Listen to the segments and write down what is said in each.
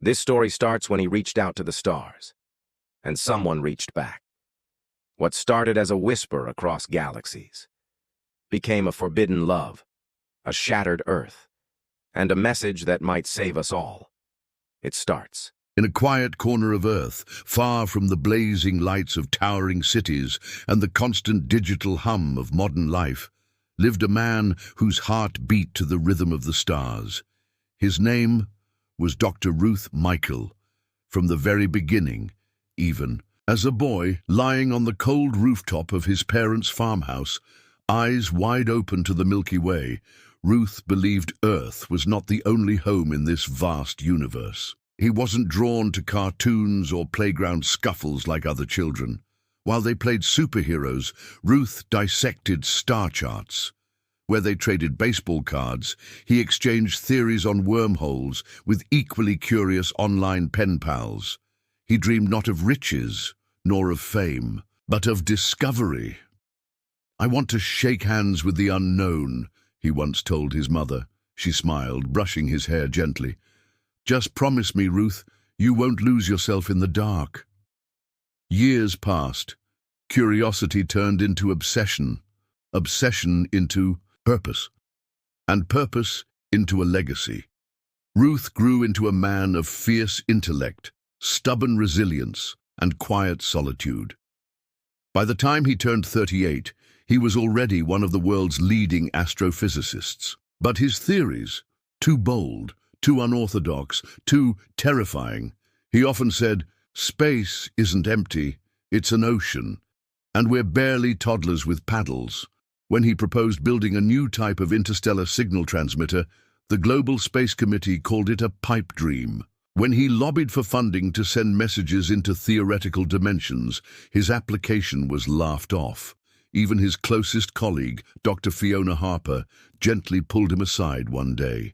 This story starts when he reached out to the stars, and someone reached back. What started as a whisper across galaxies became a forbidden love, a shattered Earth, and a message that might save us all. It starts in a quiet corner of Earth, far from the blazing lights of towering cities and the constant digital hum of modern life, lived a man whose heart beat to the rhythm of the stars. His name was Dr. Ruth Michael. From the very beginning, even as a boy, lying on the cold rooftop of his parents' farmhouse, eyes wide open to the Milky Way, Ruth believed Earth was not the only home in this vast universe. He wasn't drawn to cartoons or playground scuffles like other children. While they played superheroes, Ruth dissected star charts. Where they traded baseball cards, he exchanged theories on wormholes with equally curious online pen pals. He dreamed not of riches, nor of fame, but of discovery. "I want to shake hands with the unknown," he once told his mother. She smiled, brushing his hair gently. "Just promise me, Ruth, you won't lose yourself in the dark." Years passed. Curiosity turned into obsession, obsession into purpose, and purpose into a legacy. Ruth grew into a man of fierce intellect, stubborn resilience, and quiet solitude. By the time he turned 38, he was already one of the world's leading astrophysicists. But his theories, too bold, too unorthodox, too terrifying. He often said, "Space isn't empty, it's an ocean, and we're barely toddlers with paddles." When he proposed building a new type of interstellar signal transmitter, the Global Space Committee called it a pipe dream. When he lobbied for funding to send messages into theoretical dimensions, his application was laughed off. Even his closest colleague, Dr. Fiona Harper, gently pulled him aside one day.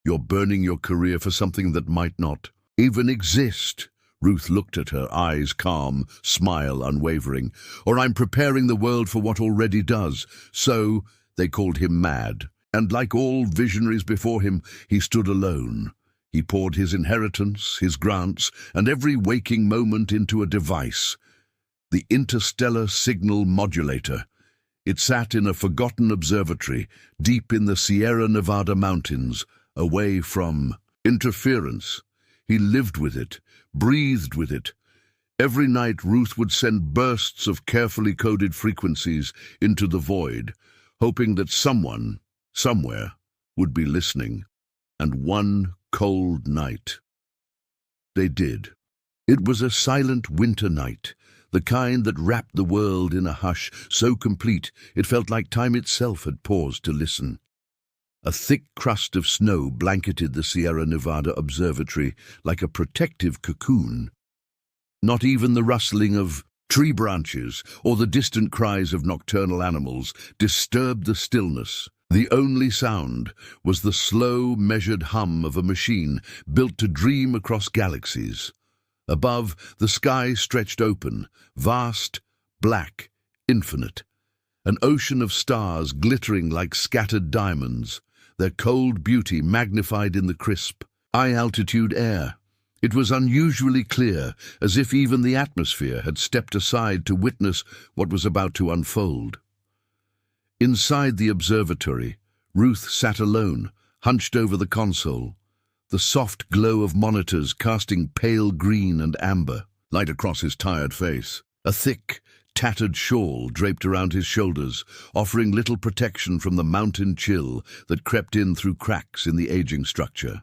"You're burning your career for something that might not even exist." Ruth looked at her, eyes calm, smile unwavering. "Or I'm preparing the world for what already does." So they called him mad. And like all visionaries before him, he stood alone. He poured his inheritance, his grants, and every waking moment into a device. The interstellar signal modulator. It sat in a forgotten observatory, deep in the Sierra Nevada mountains, away from interference. He lived with it, breathed with it. Every night Ruth would send bursts of carefully coded frequencies into the void, hoping that someone, somewhere, would be listening. And one cold night, they did. It was a silent winter night, the kind that wrapped the world in a hush so complete it felt like time itself had paused to listen. A thick crust of snow blanketed the Sierra Nevada Observatory like a protective cocoon. Not even the rustling of tree branches or the distant cries of nocturnal animals disturbed the stillness. The only sound was the slow, measured hum of a machine built to dream across galaxies. Above, the sky stretched open, vast, black, infinite. An ocean of stars glittering like scattered diamonds, their cold beauty magnified in the crisp, high-altitude air. It was unusually clear, as if even the atmosphere had stepped aside to witness what was about to unfold. Inside the observatory, Ruth sat alone, hunched over the console, the soft glow of monitors casting pale green and amber light across his tired face. A thick, tattered shawl draped around his shoulders, offering little protection from the mountain chill that crept in through cracks in the aging structure.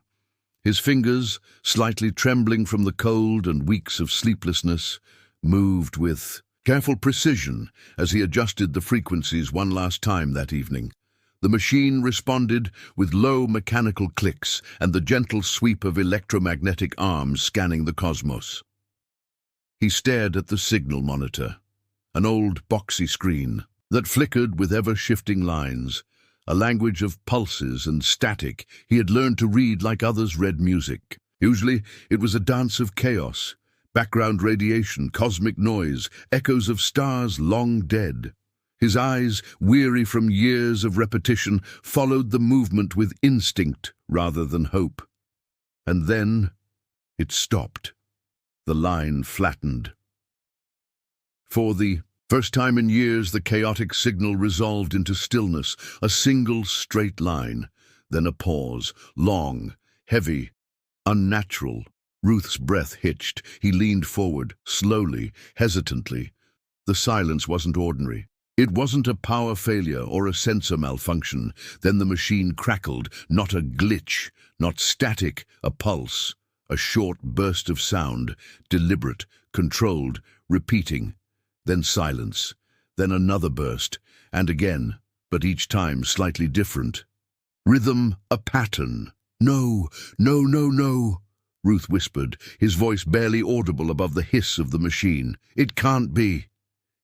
His fingers, slightly trembling from the cold and weeks of sleeplessness, moved with careful precision as he adjusted the frequencies one last time that evening. The machine responded with low mechanical clicks and the gentle sweep of electromagnetic arms scanning the cosmos. He stared at the signal monitor, an old boxy screen that flickered with ever-shifting lines, a language of pulses and static he had learned to read like others read music. Usually it was a dance of chaos, background radiation, cosmic noise, echoes of stars long dead. His eyes, weary from years of repetition, followed the movement with instinct rather than hope. And then It stopped. The line flattened. For the first time in years, the chaotic signal resolved into stillness, a single straight line. Then a pause, long, heavy, unnatural. Ruth's breath hitched. He leaned forward, slowly, hesitantly. The silence wasn't ordinary. It wasn't a power failure or a sensor malfunction. Then the machine crackled, not a glitch, not static, a pulse, a short burst of sound, deliberate, controlled, repeating. Then silence, then another burst, and again, but each time slightly different. Rhythm, a pattern. No, no, no, no, Ruth whispered, his voice barely audible above the hiss of the machine. It can't be.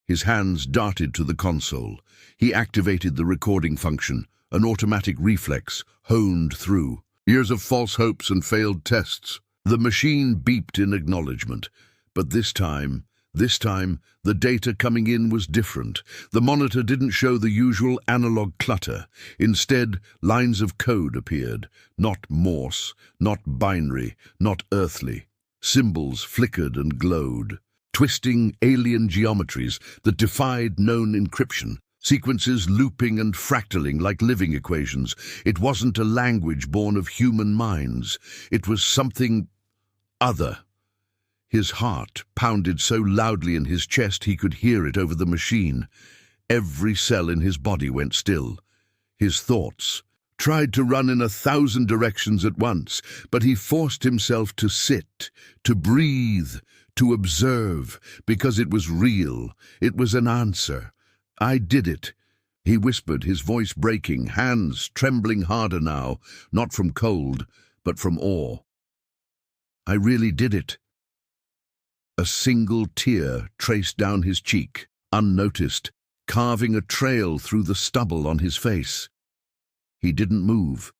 His hands darted to the console. He activated the recording function, an automatic reflex, honed through. Years of false hopes and failed tests. The machine beeped in acknowledgement. But this time, the data coming in was different. The monitor didn't show the usual analog clutter. Instead, lines of code appeared. Not Morse, not binary, not earthly. Symbols flickered and glowed. Twisting alien geometries that defied known encryption. Sequences looping and fractaling like living equations. It wasn't a language born of human minds. It was something other. His heart pounded so loudly in his chest he could hear it over the machine. Every cell in his body went still. His thoughts tried to run in 1,000 directions at once, but he forced himself to sit, to breathe, to observe, because it was real. It was an answer. I did it, he whispered, his voice breaking, hands trembling harder now, not from cold, but from awe. I really did it. A single tear traced down his cheek, unnoticed, carving a trail through the stubble on his face. He didn't move.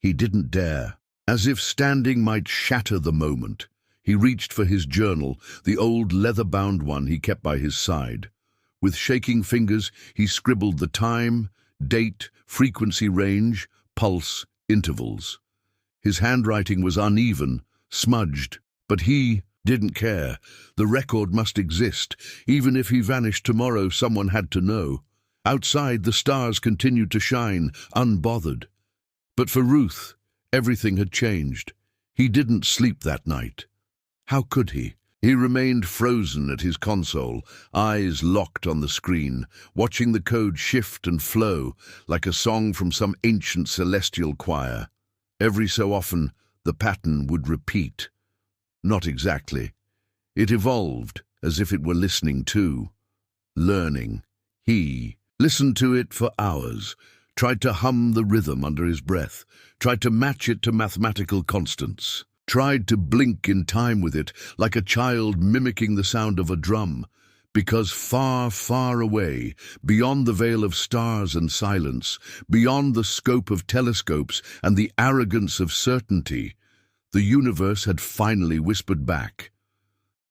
He didn't dare. As if standing might shatter the moment, he reached for his journal, the old leather-bound one he kept by his side. With shaking fingers, he scribbled the time, date, frequency range, pulse, intervals. His handwriting was uneven, smudged, but he didn't care. The record must exist. Even if he vanished tomorrow, someone had to know. Outside, the stars continued to shine, unbothered. But for Ruth, everything had changed. He didn't sleep that night. How could he? He remained frozen at his console, eyes locked on the screen, watching the code shift and flow like a song from some ancient celestial choir. Every so often, the pattern would repeat. Not exactly. It evolved, as if it were listening too. Learning. He listened to it for hours, tried to hum the rhythm under his breath, tried to match it to mathematical constants, tried to blink in time with it, like a child mimicking the sound of a drum, because far, far away, beyond the veil of stars and silence, beyond the scope of telescopes and the arrogance of certainty, the universe had finally whispered back,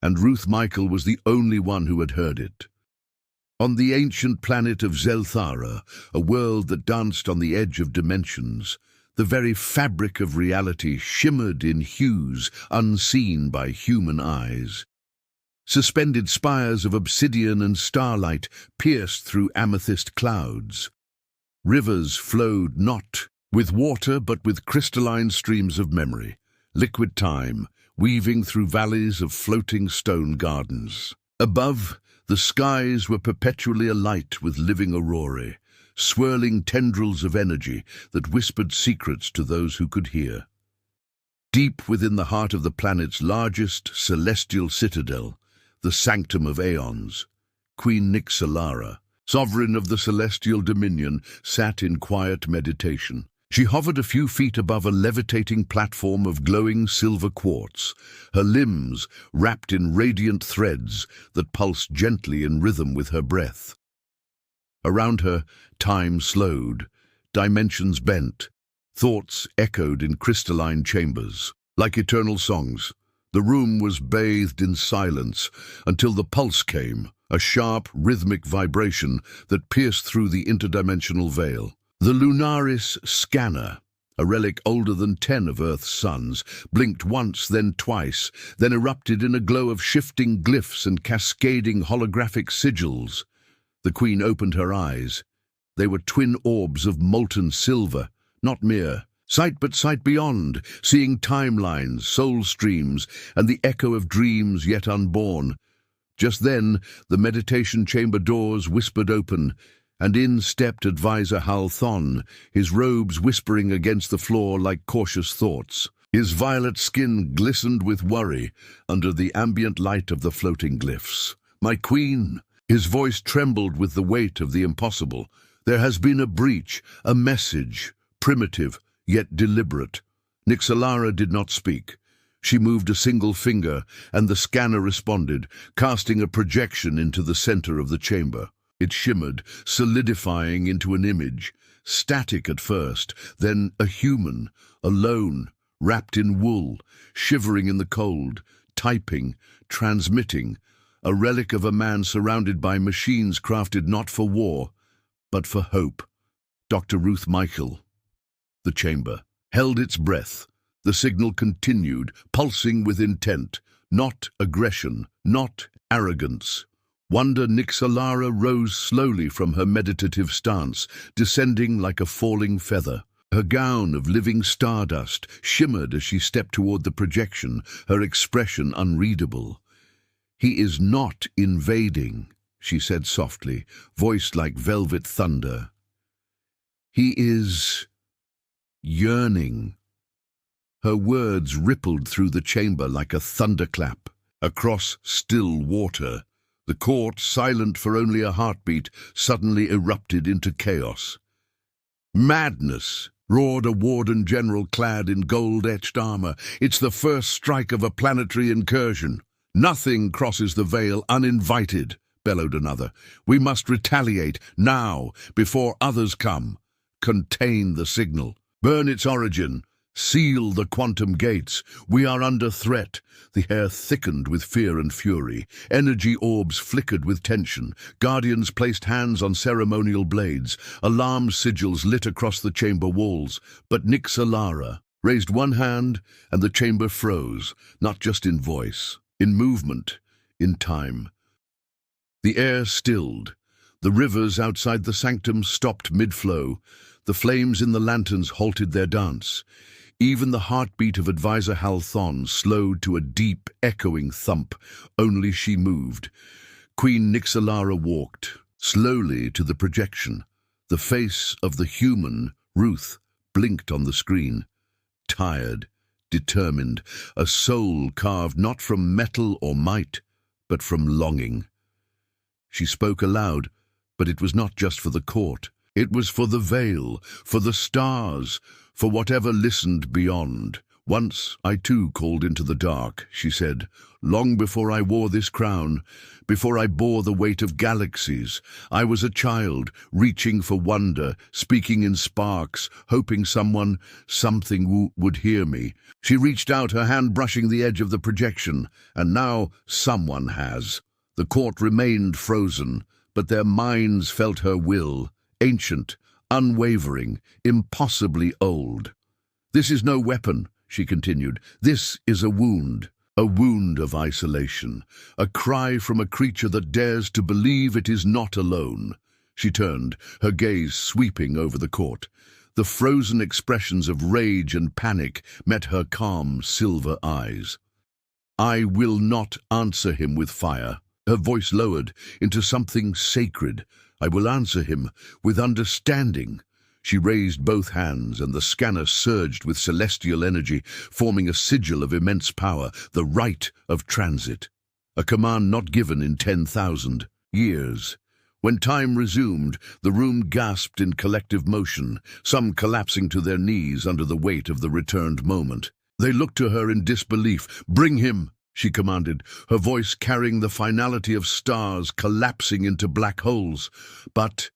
and Ruth Michael was the only one who had heard it. On the ancient planet of Zelthara, a world that danced on the edge of dimensions, the very fabric of reality shimmered in hues unseen by human eyes. Suspended spires of obsidian and starlight pierced through amethyst clouds. Rivers flowed not with water but with crystalline streams of memory. Liquid time, weaving through valleys of floating stone gardens. Above, the skies were perpetually alight with living aurorae, swirling tendrils of energy that whispered secrets to those who could hear. Deep within the heart of the planet's largest celestial citadel, the sanctum of aeons, Queen Nixalara, sovereign of the celestial dominion, sat in quiet meditation. She hovered a few feet above a levitating platform of glowing silver quartz, her limbs wrapped in radiant threads that pulsed gently in rhythm with her breath. Around her, time slowed, dimensions bent, thoughts echoed in crystalline chambers. Like eternal songs, the room was bathed in silence until the pulse came, a sharp, rhythmic vibration that pierced through the interdimensional veil. The Lunaris scanner, a relic older than 10 of Earth's suns, blinked once, then twice, then erupted in a glow of shifting glyphs and cascading holographic sigils. The Queen opened her eyes. They were twin orbs of molten silver, not mere sight but sight beyond, seeing timelines, soul streams, and the echo of dreams yet unborn. Just then, the meditation chamber doors whispered open, and in stepped Advisor Hal Thon, his robes whispering against the floor like cautious thoughts. His violet skin glistened with worry under the ambient light of the floating glyphs. "My Queen!" His voice trembled with the weight of the impossible. "There has been a breach, a message, primitive, yet deliberate." Nixalara did not speak. She moved a single finger, and the scanner responded, casting a projection into the center of the chamber. It shimmered, solidifying into an image, static at first, then a human, alone, wrapped in wool, shivering in the cold, typing, transmitting, a relic of a man surrounded by machines crafted not for war, but for hope. Dr. Ruth Michael. The chamber held its breath. The signal continued, pulsing with intent, not aggression, not arrogance. Wanda Nixalara rose slowly from her meditative stance, descending like a falling feather. Her gown of living stardust shimmered as she stepped toward the projection, her expression unreadable. "He is not invading," she said softly, voice like velvet thunder. "He is yearning." Her words rippled through the chamber like a thunderclap. Across still water, the court, silent for only a heartbeat, suddenly erupted into chaos. "Madness!" roared a warden general clad in gold-etched armor. "It's the first strike of a planetary incursion." "Nothing crosses the veil uninvited," bellowed another. "We must retaliate, now, before others come. Contain the signal. Burn its origin. Seal the quantum gates. We are under threat." The air thickened with fear and fury. Energy orbs flickered with tension. Guardians placed hands on ceremonial blades. Alarm sigils lit across the chamber walls. But Nixalara raised one hand, and the chamber froze, not just in voice, in movement, in time. The air stilled. The rivers outside the sanctum stopped mid-flow. The flames in the lanterns halted their dance. Even the heartbeat of Advisor Hal Thon slowed to a deep, echoing thump. Only she moved. Queen Nixalara walked, slowly to the projection. The face of the human, Ruth, blinked on the screen. Tired, determined, a soul carved not from metal or might, but from longing. She spoke aloud, but it was not just for the court. It was for the veil, for the stars, for whatever listened beyond. "Once I too called into the dark," she said, "long before I wore this crown, before I bore the weight of galaxies. I was a child, reaching for wonder, speaking in sparks, hoping something would hear me." She reached out, her hand brushing the edge of the projection, and now someone has. The court remained frozen, but their minds felt her will, ancient, unwavering, impossibly old. "This is no weapon," she continued. "This is a wound of isolation, a cry from a creature that dares to believe it is not alone." She turned, her gaze sweeping over the court. The frozen expressions of rage and panic met her calm, silver eyes. "I will not answer him with fire." Her voice lowered into something sacred. "I will answer him with understanding." She raised both hands, and the scanner surged with celestial energy, forming a sigil of immense power, the right of transit. A command not given in 10,000 years. When time resumed, the room gasped in collective motion, some collapsing to their knees under the weight of the returned moment. They looked to her in disbelief. "Bring him!" she commanded, her voice carrying the finality of stars collapsing into black holes. "But,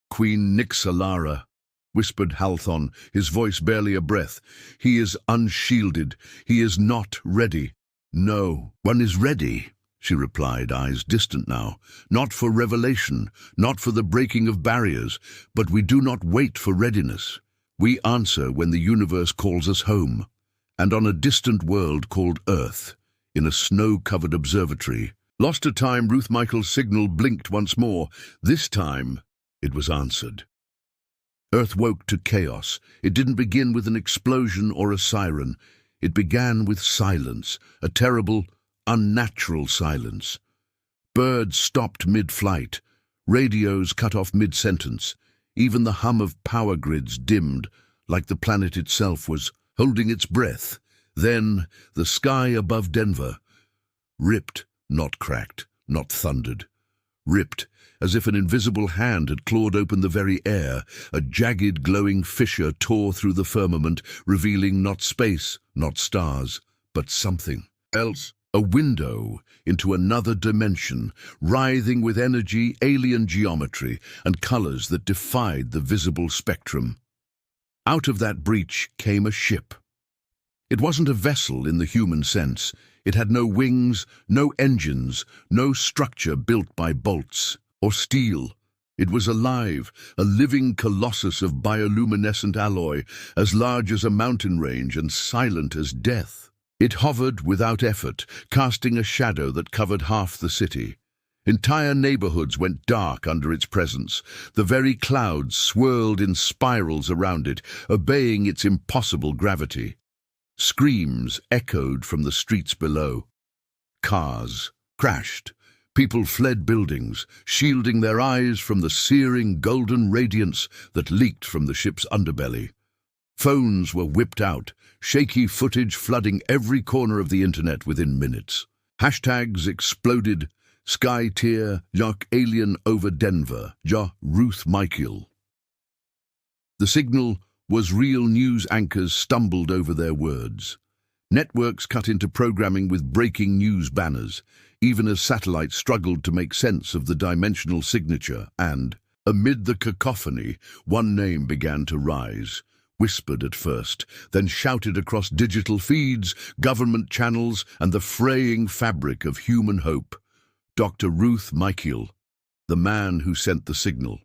Queen Nixalara," whispered Hal Thon, his voice barely a breath, "he is unshielded. He is not ready." "No, one is ready," she replied, eyes distant now. "Not for revelation, not for the breaking of barriers, but we do not wait for readiness. We answer when the universe calls us home, and on a distant world called Earth, in a snow-covered observatory. Lost to time, Ruth Michael's signal blinked once more. This time, it was answered. Earth woke to chaos. It didn't begin with an explosion or a siren. It began with silence, a terrible, unnatural silence. Birds stopped mid-flight. Radios cut off mid-sentence. Even the hum of power grids dimmed, like the planet itself was holding its breath. Then, the sky above Denver, ripped, not cracked, not thundered. Ripped, as if an invisible hand had clawed open the very air. A jagged, glowing fissure tore through the firmament, revealing not space, not stars, but something else. A window into another dimension, writhing with energy, alien geometry, and colors that defied the visible spectrum. Out of that breach came a ship. It wasn't a vessel in the human sense. It had no wings, no engines, no structure built by bolts or steel. It was alive, a living colossus of bioluminescent alloy, as large as a mountain range and silent as death. It hovered without effort, casting a shadow that covered half the city. Entire neighborhoods went dark under its presence. The very clouds swirled in spirals around it, obeying its impossible gravity. Screams echoed from the streets below. Cars crashed. People fled buildings, shielding their eyes from the searing golden radiance that leaked from the ship's underbelly. Phones were whipped out, shaky footage flooding every corner of the internet within minutes. Hashtags exploded. Sky tier, Jock alien over Denver, Ja Ruth Michael. The signal was real. News anchors stumbled over their words. Networks cut into programming with breaking news banners, even as satellites struggled to make sense of the dimensional signature. And, amid the cacophony, one name began to rise. Whispered at first, then shouted across digital feeds, government channels, and the fraying fabric of human hope. Dr. Ruth Michael, the man who sent the signal.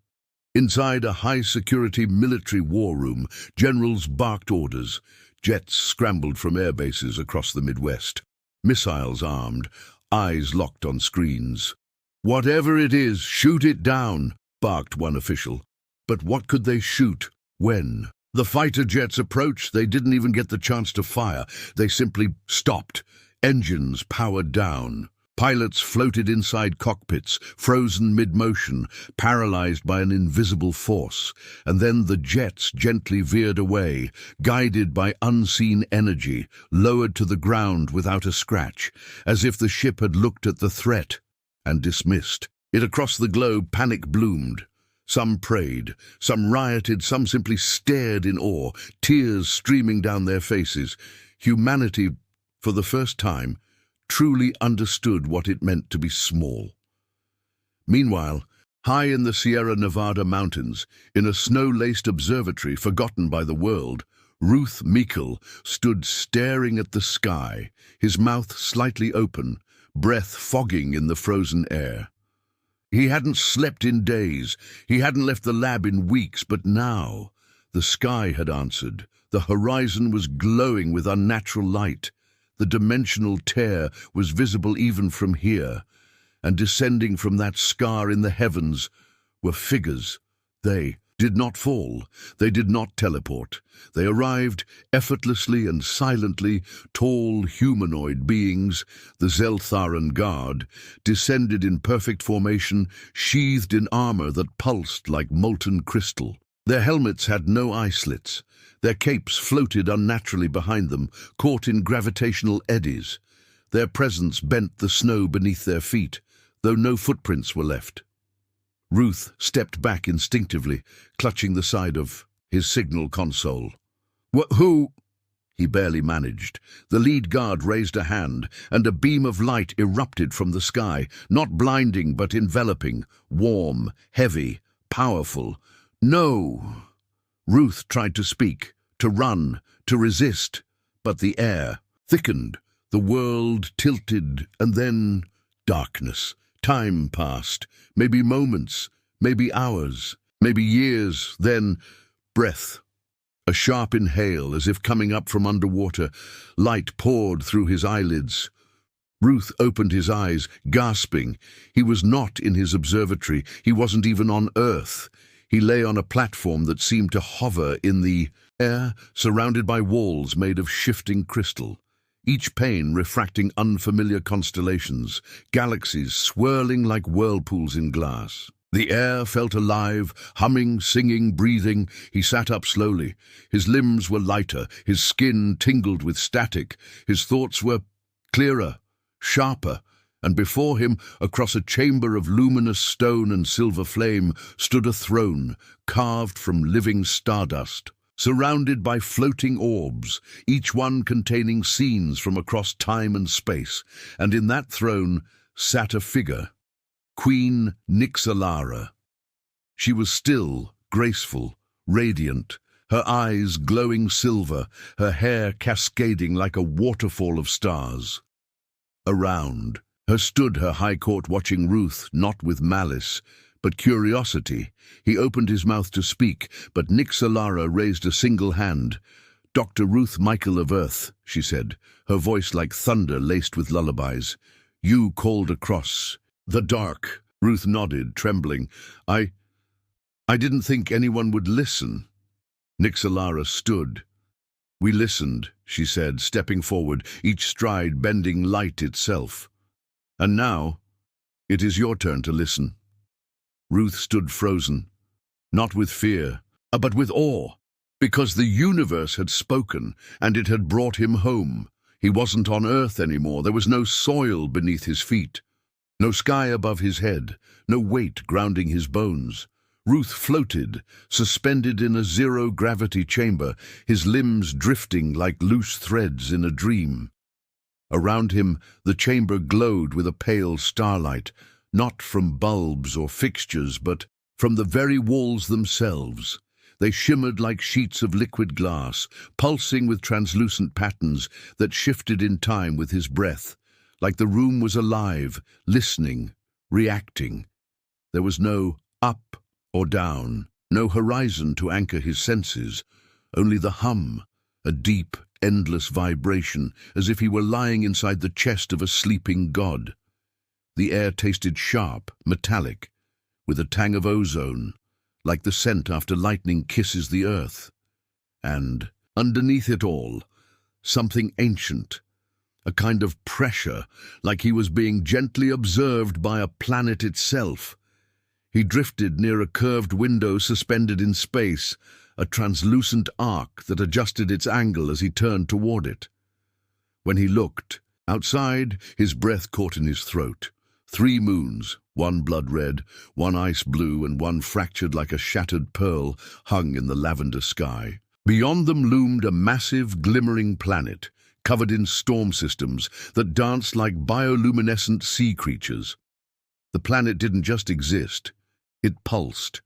Inside a high-security military war room, generals barked orders. Jets scrambled from air bases across the Midwest. Missiles armed, eyes locked on screens. "Whatever it is, shoot it down," barked one official. But what could they shoot? When? The fighter jets approached. They didn't even get the chance to fire. They simply stopped. Engines powered down. Pilots floated inside cockpits, frozen mid-motion, paralyzed by an invisible force. And then the jets gently veered away, guided by unseen energy, lowered to the ground without a scratch, as if the ship had looked at the threat and dismissed it. Across the globe, panic bloomed. Some prayed, some rioted, some simply stared in awe, tears streaming down their faces. Humanity, for the first time, truly understood what it meant to be small. Meanwhile, high in the Sierra Nevada mountains, in a snow-laced observatory forgotten by the world, Ruth Michael stood staring at the sky, his mouth slightly open, breath fogging in the frozen air. He hadn't slept in days, he hadn't left the lab in weeks, but now the sky had answered. The horizon was glowing with unnatural light. The dimensional tear was visible even from here, and descending from that scar in the heavens were figures. They did not fall, they did not teleport. They arrived effortlessly and silently, tall humanoid beings. The Zeltharan Guard descended in perfect formation, sheathed in armor that pulsed like molten crystal. Their helmets had no eye slits. Their capes floated unnaturally behind them, caught in gravitational eddies. Their presence bent the snow beneath their feet, though no footprints were left. Ruth stepped back instinctively, clutching the side of his signal console. "Who?" he barely managed. The lead guard raised a hand, and a beam of light erupted from the sky, not blinding but enveloping, warm, heavy, powerful. "No!" Ruth tried to speak, to run, to resist, but the air thickened, the world tilted, and then darkness. Time passed, maybe moments, maybe hours, maybe years, then breath. A sharp inhale, as if coming up from underwater. Light poured through his eyelids. Ruth opened his eyes, gasping. He was not in his observatory. He wasn't even on Earth. He lay on a platform that seemed to hover in the air, surrounded by walls made of shifting crystal, each pane refracting unfamiliar constellations, galaxies swirling like whirlpools in glass. The air felt alive, humming, singing, breathing. He sat up slowly. His limbs were lighter, his skin tingled with static. His thoughts were clearer, sharper, and before him, across a chamber of luminous stone and silver flame, stood a throne carved from living stardust, surrounded by floating orbs, each one containing scenes from across time and space. And in that throne sat a figure, Queen Nixalara. She was still, graceful, radiant, her eyes glowing silver, her hair cascading like a waterfall of stars. Around her stood her high court, watching Ruth, not with malice, but curiosity. He opened his mouth to speak, but Nixalara raised a single hand. "Dr. Ruth Michael of Earth," she said, her voice like thunder laced with lullabies. "You called across the dark." Ruth nodded, trembling. I didn't think anyone would listen." Nixalara stood. "We listened," she said, stepping forward, each stride bending light itself. "And now, it is your turn to listen." Ruth stood frozen, not with fear, but with awe, because the universe had spoken, and it had brought him home. He wasn't on Earth anymore. There was no soil beneath his feet, no sky above his head, no weight grounding his bones. Ruth floated, suspended in a zero-gravity chamber, his limbs drifting like loose threads in a dream. Around him, the chamber glowed with a pale starlight, not from bulbs or fixtures, but from the very walls themselves. They shimmered like sheets of liquid glass, pulsing with translucent patterns that shifted in time with his breath, like the room was alive, listening, reacting. There was no up or down, no horizon to anchor his senses, only the hum, a deep, endless vibration, as if he were lying inside the chest of a sleeping god. The air tasted sharp, metallic, with a tang of ozone, like the scent after lightning kisses the earth. And, underneath it all, something ancient, a kind of pressure, like he was being gently observed by a planet itself. He drifted near a curved window suspended in space, a translucent arc that adjusted its angle as he turned toward it. When he looked, outside, his breath caught in his throat. 3 moons, one blood-red, one ice-blue, and one fractured like a shattered pearl, hung in the lavender sky. Beyond them loomed a massive, glimmering planet, covered in storm systems that danced like bioluminescent sea creatures. The planet didn't just exist. It pulsed,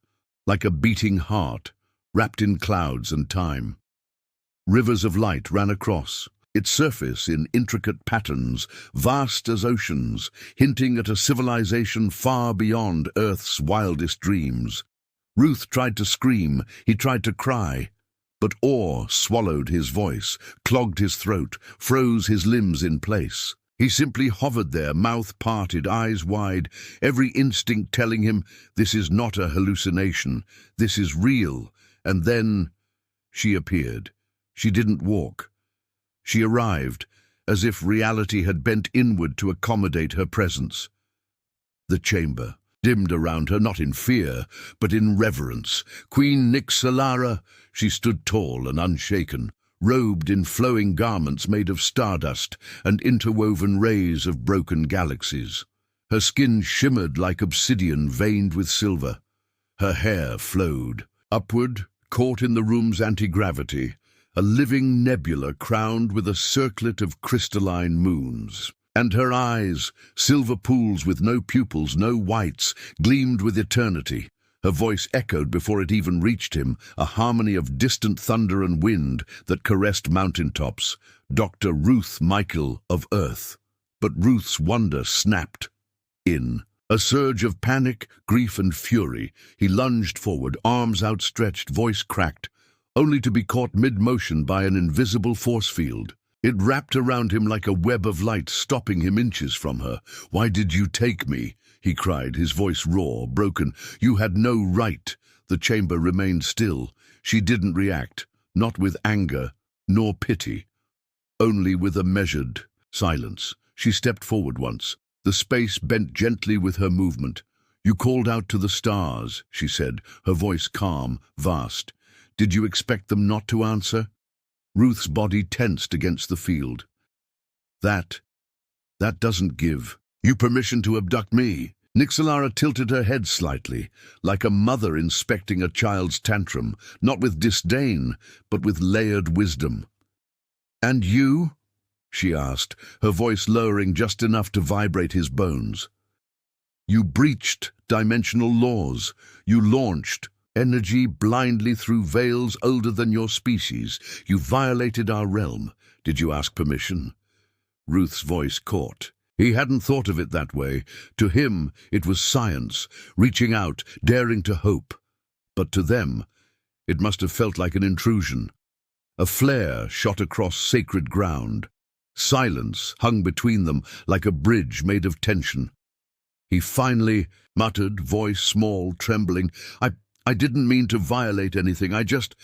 like a beating heart, wrapped in clouds and time. Rivers of light ran across, its surface in intricate patterns, vast as oceans, hinting at a civilization far beyond Earth's wildest dreams. Ruth tried to scream, he tried to cry, but awe swallowed his voice, clogged his throat, froze his limbs in place. He simply hovered there, mouth parted, eyes wide, every instinct telling him, this is not a hallucination, this is real. And then she appeared. She didn't walk. She arrived, as if reality had bent inward to accommodate her presence. The chamber dimmed around her, not in fear, but in reverence. Queen Nixalara, she stood tall and unshaken, robed in flowing garments made of stardust and interwoven rays of broken galaxies. Her skin shimmered like obsidian veined with silver. Her hair flowed upward, caught in the room's anti-gravity, a living nebula crowned with a circlet of crystalline moons. And her eyes, silver pools with no pupils, no whites, gleamed with eternity. Her voice echoed before it even reached him, a harmony of distant thunder and wind that caressed mountaintops. Dr. Ruth Michael of Earth. But Ruth's wonder snapped in. A surge of panic, grief and fury. He lunged forward, arms outstretched, voice cracked. only to be caught mid-motion by an invisible force field. It wrapped around him like a web of light, stopping him inches from her. "Why did you take me?" he cried, his voice raw, broken. "You had no right." The chamber remained still. She didn't react, not with anger, nor pity, only with a measured silence. She stepped forward once. The space bent gently with her movement. "You called out to the stars," she said, her voice calm, vast. "Did you expect them not to answer?" Ruth's body tensed against the field. That doesn't give you permission to abduct me." Nixalara tilted her head slightly, like a mother inspecting a child's tantrum, not with disdain, but with layered wisdom. "And you?" she asked, her voice lowering just enough to vibrate his bones. "You breached dimensional laws. You launched energy blindly through veils older than your species. You violated our realm. Did you ask permission?" Ruth's voice caught. He hadn't thought of it that way. To him, it was science, reaching out, daring to hope. But to them, it must have felt like an intrusion. A flare shot across sacred ground. Silence hung between them like a bridge made of tension. He finally muttered, voice small, trembling, I didn't mean to violate anything. I just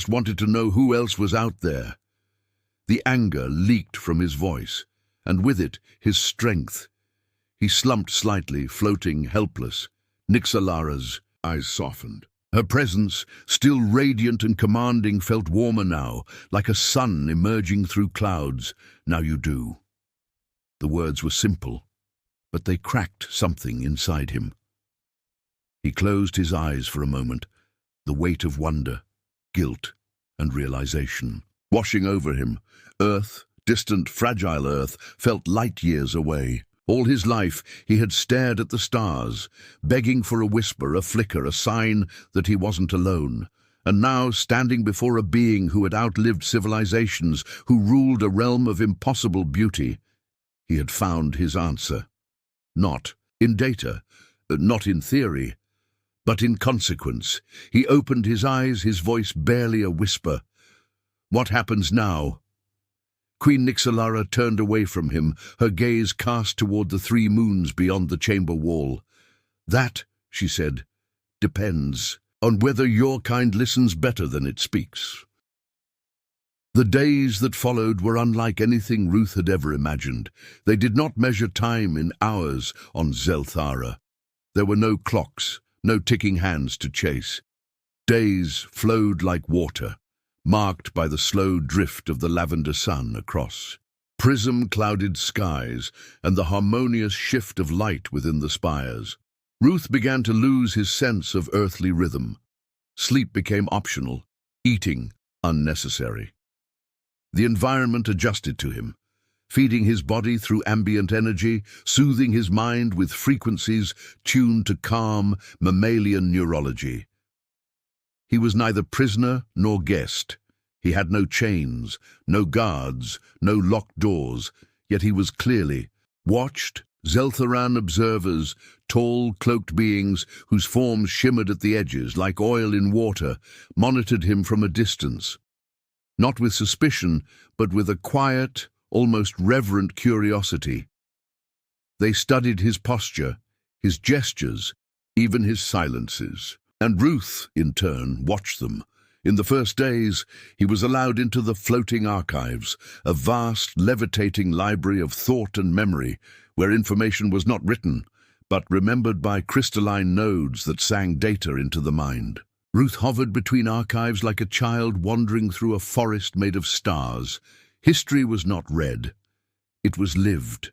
wanted to know who else was out there." The anger leaked from his voice, and with it, his strength. He slumped slightly, floating, helpless. Nixalara's eyes softened. Her presence, still radiant and commanding, felt warmer now, like a sun emerging through clouds. "Now you do." The words were simple, but they cracked something inside him. He closed his eyes for a moment, the weight of wonder, guilt, and realization washing over him. Earth, distant, fragile Earth, felt light years away. All his life he had stared at the stars, begging for a whisper, a flicker, a sign that he wasn't alone. And now, standing before a being who had outlived civilizations, who ruled a realm of impossible beauty, he had found his answer. Not in data, not in theory, but in consequence. He opened his eyes, his voice barely a whisper. "What happens now?" Queen Nixalara turned away from him, her gaze cast toward the 3 moons beyond the chamber wall. "That," she said, "depends on whether your kind listens better than it speaks." The days that followed were unlike anything Ruth had ever imagined. They did not measure time in hours on Zelthara. There were no clocks, no ticking hands to chase. Days flowed like water, marked by the slow drift of the lavender sun across prism-clouded skies and the harmonious shift of light within the spires. Ruth began to lose his sense of earthly rhythm. Sleep became optional, eating unnecessary. The environment adjusted to him, feeding his body through ambient energy, soothing his mind with frequencies tuned to calm, mammalian neurology. He was neither prisoner nor guest. He had no chains, no guards, no locked doors, yet he was clearly watched. Zeltharan observers, tall, cloaked beings whose forms shimmered at the edges like oil in water, monitored him from a distance. Not with suspicion, but with a quiet, almost reverent curiosity. They studied his posture, his gestures, even his silences. And Ruth, in turn, watched them. In the first days, he was allowed into the floating archives, a vast, levitating library of thought and memory, where information was not written, but remembered by crystalline nodes that sang data into the mind. Ruth hovered between archives like a child wandering through a forest made of stars. History was not read. It was lived.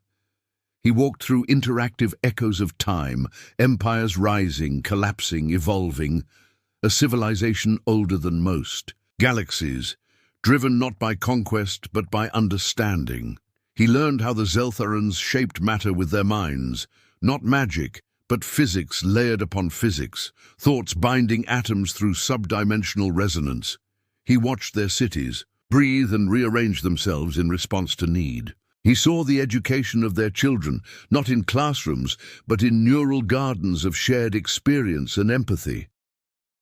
He walked through interactive echoes of time, empires rising, collapsing, evolving, a civilization older than most, galaxies, driven not by conquest but by understanding. He learned how the Zeltharans shaped matter with their minds, not magic, but physics layered upon physics, thoughts binding atoms through subdimensional resonance. He watched their cities breathe and rearrange themselves in response to need. He saw the education of their children, not in classrooms, but in neural gardens of shared experience and empathy.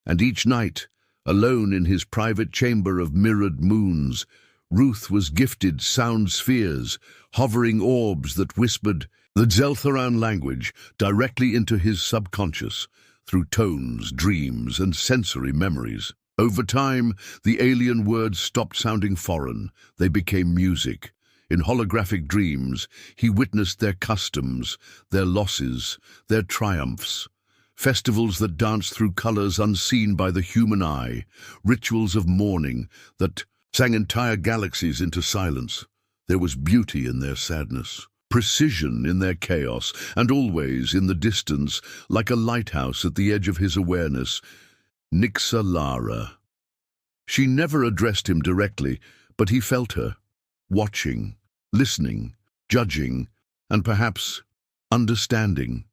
And each night, Alone in his private chamber of mirrored moons, Ruth was gifted sound spheres, hovering orbs that whispered the Zeltharan language directly into his subconscious, through tones, dreams, and sensory memories. Over time, the alien words stopped sounding foreign. They became music. In holographic dreams, he witnessed their customs, their losses, their triumphs. Festivals that danced through colors unseen by the human eye, rituals of mourning that sang entire galaxies into silence. There was beauty in their sadness, precision in their chaos, and always in the distance, like a lighthouse at the edge of his awareness, Nixa Lara. She never addressed him directly, but he felt her, watching, listening, judging, and perhaps understanding.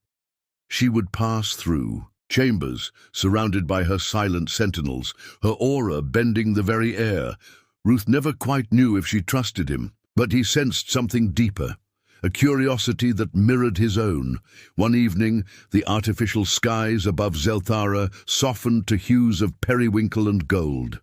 She would pass through chambers, surrounded by her silent sentinels, her aura bending the very air. Ruth never quite knew if she trusted him, but he sensed something deeper, a curiosity that mirrored his own. One evening, the artificial skies above Zelthara softened to hues of periwinkle and gold.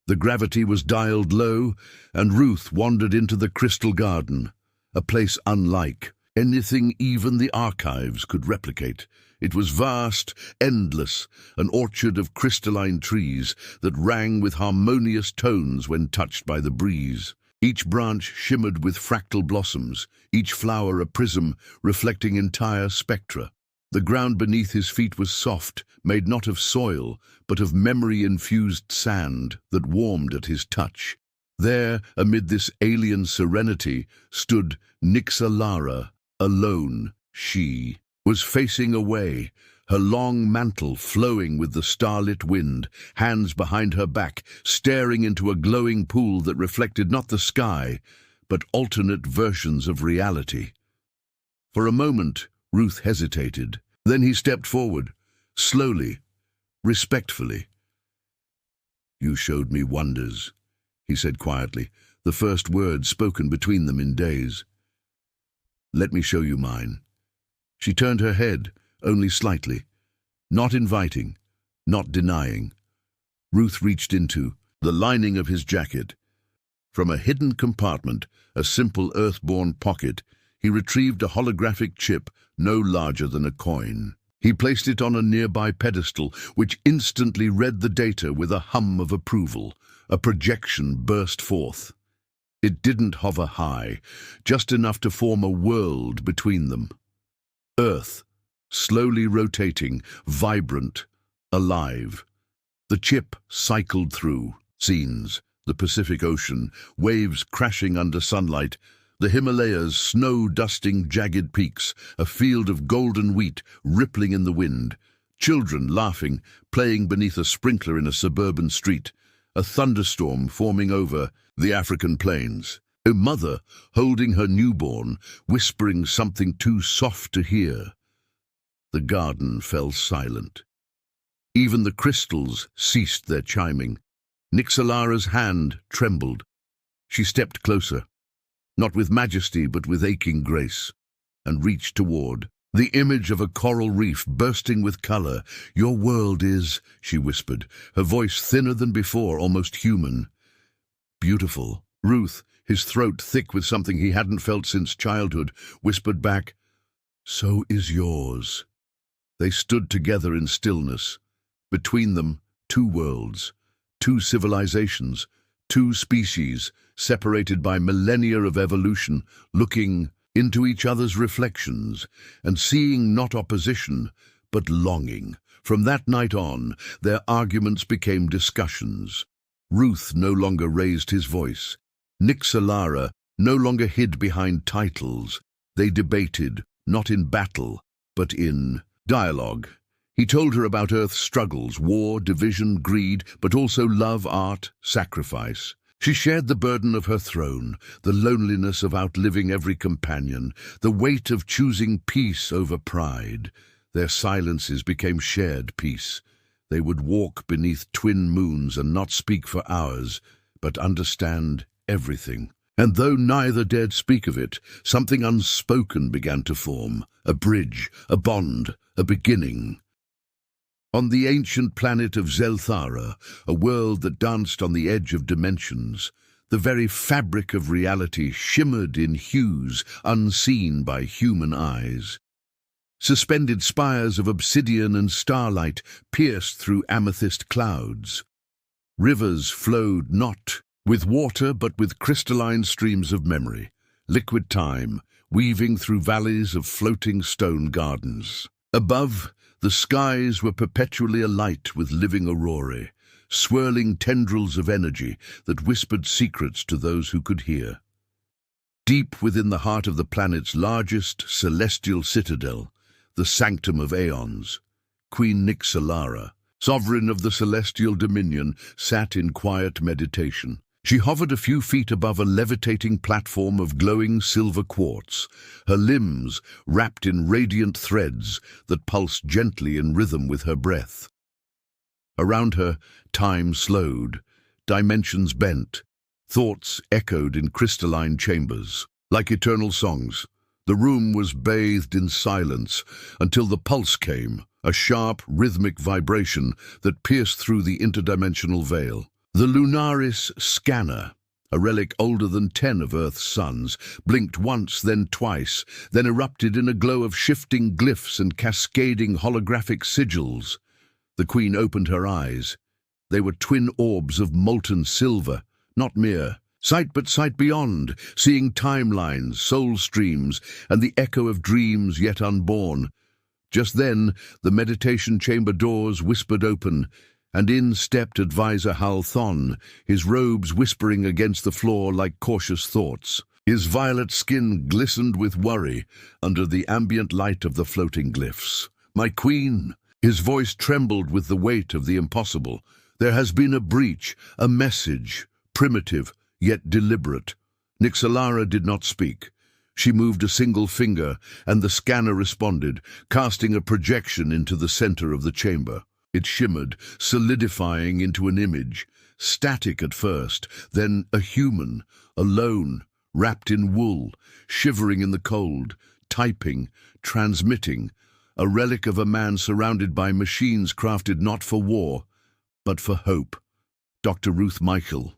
The gravity was dialed low, and Ruth wandered into the crystal garden, a place unlike anything even the archives could replicate. It was vast, endless, an orchard of crystalline trees that rang with harmonious tones when touched by the breeze. Each branch shimmered with fractal blossoms, each flower a prism reflecting entire spectra. The ground beneath his feet was soft, made not of soil, but of memory-infused sand that warmed at his touch. There, amid this alien serenity, stood Nixa Lara, alone. She was facing away, her long mantle flowing with the starlit wind, hands behind her back, staring into a glowing pool that reflected not the sky, but alternate versions of reality. For a moment, Ruth hesitated. Then he stepped forward, slowly, respectfully. "You showed me wonders," he said quietly, the first words spoken between them in days. "Let me show you mine." She turned her head, only slightly, not inviting, not denying. Ruth reached into the lining of his jacket. From a hidden compartment, a simple earthborn pocket, he retrieved a holographic chip no larger than a coin. He placed it on a nearby pedestal, which instantly read the data with a hum of approval. A projection burst forth. It didn't hover high, just enough to form a world between them. Earth, slowly rotating, vibrant, alive. The chip cycled through scenes, the Pacific Ocean, waves crashing under sunlight, the Himalayas snow-dusting jagged peaks, a field of golden wheat rippling in the wind, children laughing, playing beneath a sprinkler in a suburban street, a thunderstorm forming over the African plains, a mother holding her newborn, whispering something too soft to hear. The garden fell silent. Even the crystals ceased their chiming. Nixa Lara's hand trembled. She stepped closer, not with majesty but with aching grace, and reached toward the image of a coral reef bursting with color. "Your world is," she whispered, her voice thinner than before, almost human. "Beautiful." Ruth, his throat thick with something he hadn't felt since childhood, whispered back, "So is yours." They stood together in stillness. Between them, two worlds, two civilizations, two species, separated by millennia of evolution, looking into each other's reflections and seeing not opposition, but longing. From that night on, their arguments became discussions. Ruth no longer raised his voice. Nixa Lara no longer hid behind titles. They debated, not in battle, but in dialogue. He told her about Earth's struggles, war, division, greed, but also love, art, sacrifice. She shared the burden of her throne, the loneliness of outliving every companion, the weight of choosing peace over pride. Their silences became shared peace. They would walk beneath twin moons and not speak for hours, but understand everything. And though neither dared speak of it, something unspoken began to form, a bridge, a bond, a beginning. On the ancient planet of Zelthara, a world that danced on the edge of dimensions, the very fabric of reality shimmered in hues unseen by human eyes. Suspended spires of obsidian and starlight pierced through amethyst clouds. Rivers flowed not with water but with crystalline streams of memory, liquid time, weaving through valleys of floating stone gardens. Above, the skies were perpetually alight with living aurorae, swirling tendrils of energy that whispered secrets to those who could hear. Deep within the heart of the planet's largest celestial citadel, the Sanctum of Aeons, Queen Nixalara, sovereign of the celestial dominion, sat in quiet meditation. She hovered a few feet above a levitating platform of glowing silver quartz, her limbs wrapped in radiant threads that pulsed gently in rhythm with her breath. Around her, time slowed, dimensions bent, thoughts echoed in crystalline chambers. Like eternal songs, the room was bathed in silence until the pulse came, a sharp, rhythmic vibration that pierced through the interdimensional veil. The Lunaris scanner, a relic older than 10 of Earth's suns, blinked once, then twice, then erupted in a glow of shifting glyphs and cascading holographic sigils. The Queen opened her eyes. They were twin orbs of molten silver, not mere sight but sight beyond, seeing timelines, soul streams, and the echo of dreams yet unborn. Just then, the meditation chamber doors whispered open, and in stepped Advisor Hal Thon, his robes whispering against the floor like cautious thoughts. His violet skin glistened with worry under the ambient light of the floating glyphs. "My queen!" His voice trembled with the weight of the impossible. "There has been a breach, a message, primitive, yet deliberate." Nixalara did not speak. She moved a single finger, and the scanner responded, casting a projection into the center of the chamber. It shimmered, solidifying into an image, static at first, then a human, alone, wrapped in wool, shivering in the cold, typing, transmitting, a relic of a man surrounded by machines crafted not for war, but for hope. Dr. Ruth Michael.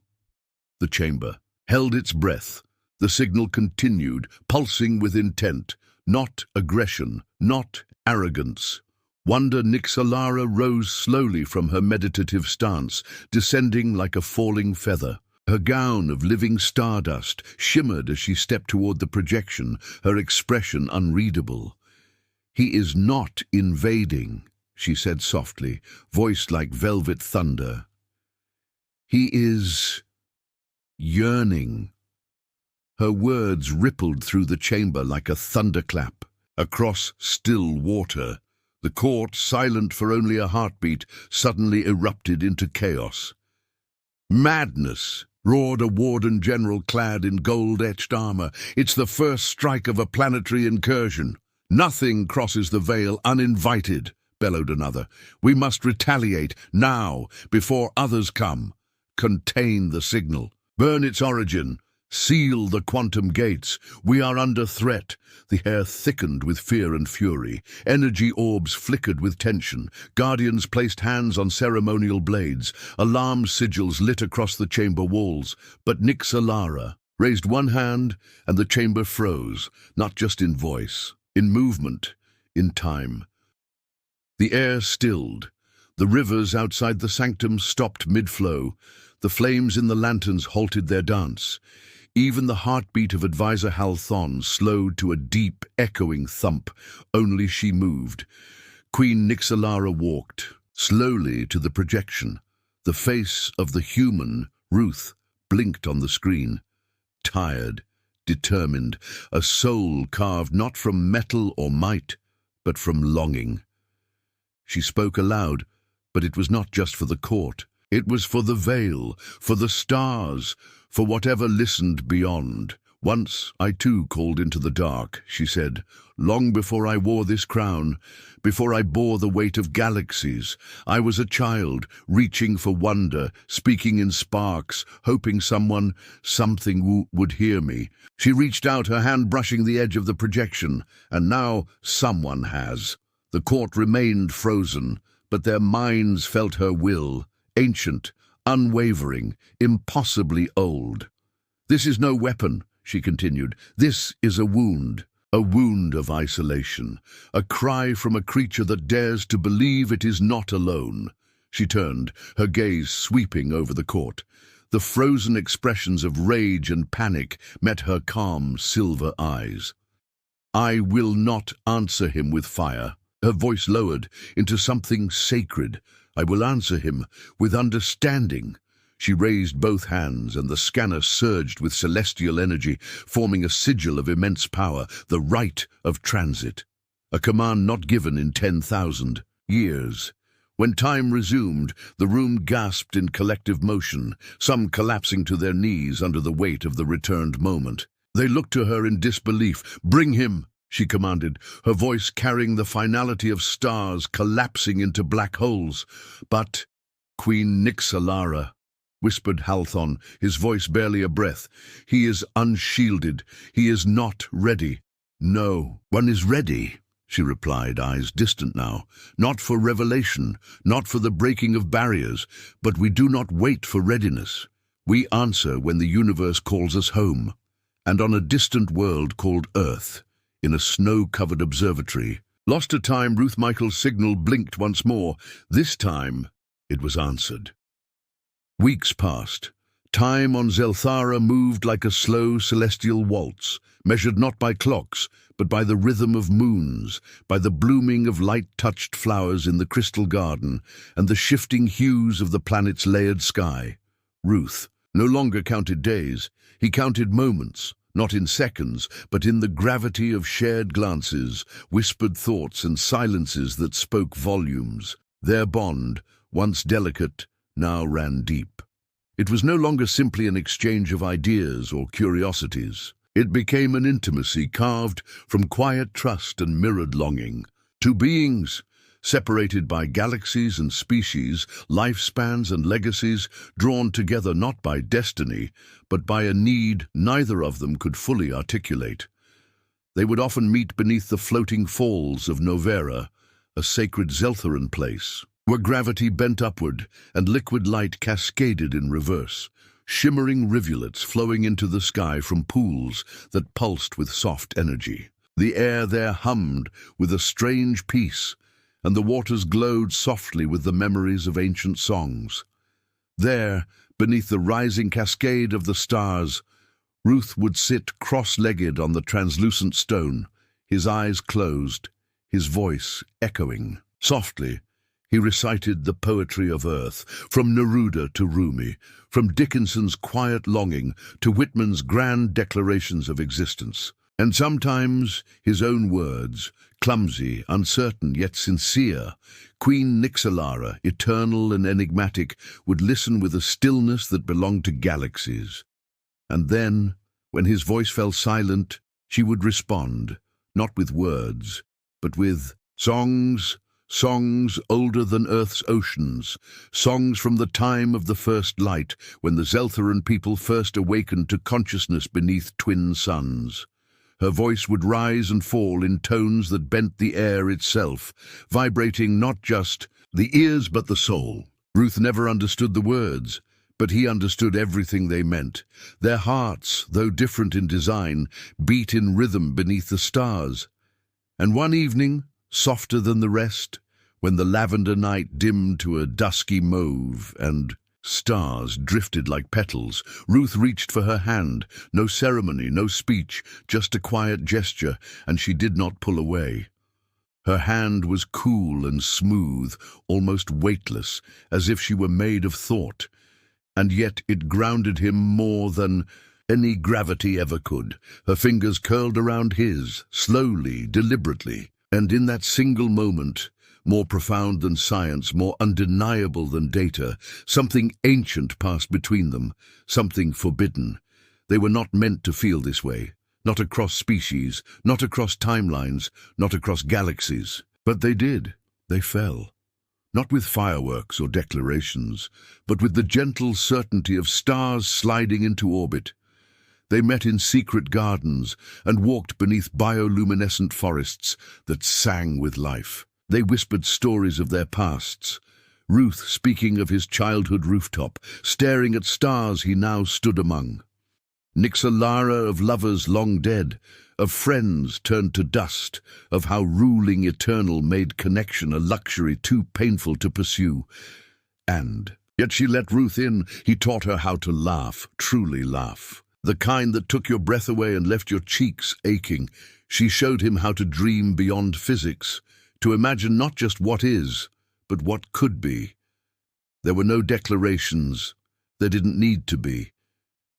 The chamber held its breath. The signal continued, pulsing with intent, not aggression, not arrogance. Wonder Nixalara rose slowly from her meditative stance, descending like a falling feather. Her gown of living stardust shimmered as she stepped toward the projection, her expression unreadable. "He is not invading," she said softly, voice like velvet thunder. "He is yearning." Her words rippled through the chamber like a thunderclap. Across still water, the court, silent for only a heartbeat, suddenly erupted into chaos. "Madness!" roared a warden general clad in gold-etched armor. "It's the first strike of a planetary incursion." "Nothing crosses the veil uninvited," bellowed another. "We must retaliate, now, before others come. Contain the signal. Burn its origin. Seal the quantum gates. We are under threat." The air thickened with fear and fury. Energy orbs flickered with tension. Guardians placed hands on ceremonial blades. Alarm sigils lit across the chamber walls. But Nixalara raised one hand, and the chamber froze, not just in voice, in movement, in time. The air stilled. The rivers outside the sanctum stopped mid-flow. The flames in the lanterns halted their dance. Even the heartbeat of Advisor Hal Thon slowed to a deep, echoing thump. Only she moved. Queen Nixalara walked, slowly to the projection. The face of the human, Ruth, blinked on the screen. Tired, determined, a soul carved not from metal or might, but from longing. She spoke aloud, but it was not just for the court. It was for the veil, for the stars, for whatever listened beyond. "Once I too called into the dark," she said, "long before I wore this crown, before I bore the weight of galaxies. I was a child, reaching for wonder, speaking in sparks, hoping something would hear me." She reached out, her hand brushing the edge of the projection, and now someone has. The court remained frozen, but their minds felt her will, ancient, unwavering, impossibly old. "This is no weapon," she continued. "This is a wound of isolation, a cry from a creature that dares to believe it is not alone." She turned, her gaze sweeping over the court. The frozen expressions of rage and panic met her calm, silver eyes. "I will not answer him with fire." Her voice lowered into something sacred. "I will answer him with understanding." She raised both hands, and the scanner surged with celestial energy, forming a sigil of immense power, the right of transit. A command not given in 10,000 years. When time resumed, the room gasped in collective motion, some collapsing to their knees under the weight of the returned moment. They looked to her in disbelief. "Bring him," she commanded, her voice carrying the finality of stars collapsing into black holes. "But, Queen Nixalara," whispered Halthon, his voice barely a breath, "he is unshielded. He is not ready." "No one is ready," she replied, eyes distant now. "Not for revelation, not for the breaking of barriers, but we do not wait for readiness. We answer when the universe calls us home." And on a distant world called Earth, in a snow-covered observatory, lost to time, Ruth Michael's signal blinked once more. This time, it was answered. Weeks passed. Time on Zelthara moved like a slow celestial waltz, measured not by clocks, but by the rhythm of moons, by the blooming of light-touched flowers in the crystal garden, and the shifting hues of the planet's layered sky. Ruth no longer counted days. He counted moments, not in seconds, but in the gravity of shared glances, whispered thoughts, and silences that spoke volumes. Their bond, once delicate, now ran deep. It was no longer simply an exchange of ideas or curiosities. It became an intimacy carved from quiet trust and mirrored longing. Two beings, separated by galaxies and species, lifespans and legacies, drawn together not by destiny, but by a need neither of them could fully articulate. They would often meet beneath the floating falls of Novera, a sacred Zeltharan place, where gravity bent upward and liquid light cascaded in reverse, shimmering rivulets flowing into the sky from pools that pulsed with soft energy. The air there hummed with a strange peace, and the waters glowed softly with the memories of ancient songs. There, beneath the rising cascade of the stars, Ruth would sit cross-legged on the translucent stone, his eyes closed, his voice echoing. Softly, he recited the poetry of Earth, from Neruda to Rumi, from Dickinson's quiet longing to Whitman's grand declarations of existence. And sometimes his own words, clumsy, uncertain, yet sincere. Queen Nixalara, eternal and enigmatic, would listen with a stillness that belonged to galaxies. And then, when his voice fell silent, she would respond, not with words, but with songs, songs older than Earth's oceans, songs from the time of the first light, when the Zeltharan people first awakened to consciousness beneath twin suns. Her voice would rise and fall in tones that bent the air itself, vibrating not just the ears but the soul. Ruth never understood the words, but he understood everything they meant. Their hearts, though different in design, beat in rhythm beneath the stars. And one evening, softer than the rest, when the lavender night dimmed to a dusky mauve and stars drifted like petals, Ruth reached for her hand. No ceremony, no speech, just a quiet gesture, and she did not pull away. Her hand was cool and smooth, almost weightless, as if she were made of thought. And yet it grounded him more than any gravity ever could. Her fingers curled around his, slowly, deliberately. And in that single moment, more profound than science, more undeniable than data, something ancient passed between them, something forbidden. They were not meant to feel this way, not across species, not across timelines, not across galaxies. But they did. They fell. Not with fireworks or declarations, but with the gentle certainty of stars sliding into orbit. They met in secret gardens and walked beneath bioluminescent forests that sang with life. They whispered stories of their pasts. Ruth speaking of his childhood rooftop, staring at stars he now stood among. Nixalara of lovers long dead, of friends turned to dust, of how ruling eternal made connection a luxury too painful to pursue. And yet she let Ruth in. He taught her how to laugh, truly laugh. The kind that took your breath away and left your cheeks aching. She showed him how to dream beyond physics, to imagine not just what is, but what could be. There were no declarations. There didn't need to be.